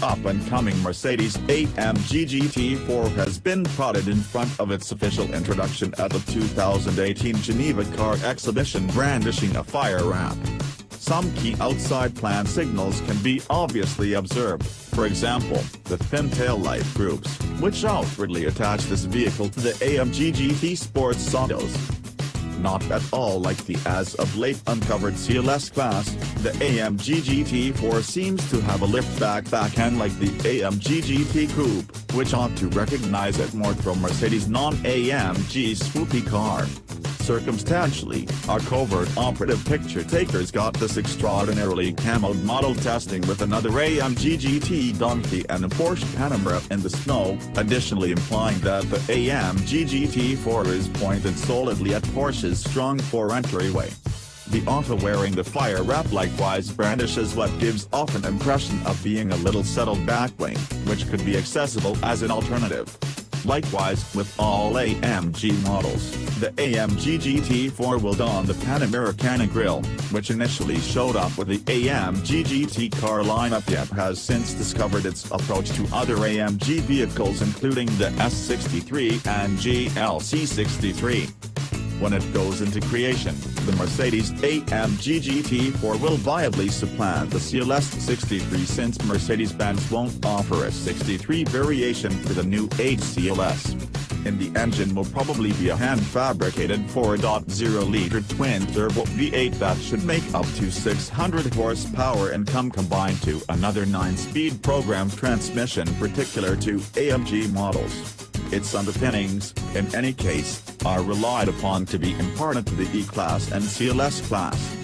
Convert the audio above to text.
up-and-coming Mercedes-AMG GT4 has been prodded in front of its official introduction at the 2018 Geneva car exhibition, brandishing a fire ramp. Some key outside plant signals can be obviously observed, for example, the thin taillight groups, which outwardly attach this vehicle to the AMG GT Sports Autos. Not at all like the as-of-late uncovered CLS-Class, the AMG GT4 seems to have a liftback back-end like the AMG GT Coupe, which ought to recognize it more from Mercedes' non-AMG swoopy car. Circumstantially, our covert operative picture takers got this extraordinarily camo'd model testing with another AMG GT donkey and a Porsche Panamera in the snow, additionally implying that the AMG GT4 is pointed solidly at Porsche's strong four-entryway. The auto wearing the fire wrap likewise brandishes what gives off an impression of being a little settled backwing, which could be accessible as an alternative. Likewise with all AMG models, the AMG GT4 will don the Panamericana grille, which initially showed up with the AMG GT car lineup yet has since discovered its approach to other AMG vehicles including the S63 and GLC63. When it goes into creation, the Mercedes-AMG GT4 will viably supplant the CLS-63 since Mercedes-Benz won't offer a 63 variation for the new age CLS. In the engine will probably be a hand-fabricated 4.0-liter twin-turbo V8 that should make up to 600 horsepower and come combined to another 9-speed programmed transmission particular to AMG models. Its underpinnings, in any case, are relied upon to be imparted to the E-Class and CLS-Class.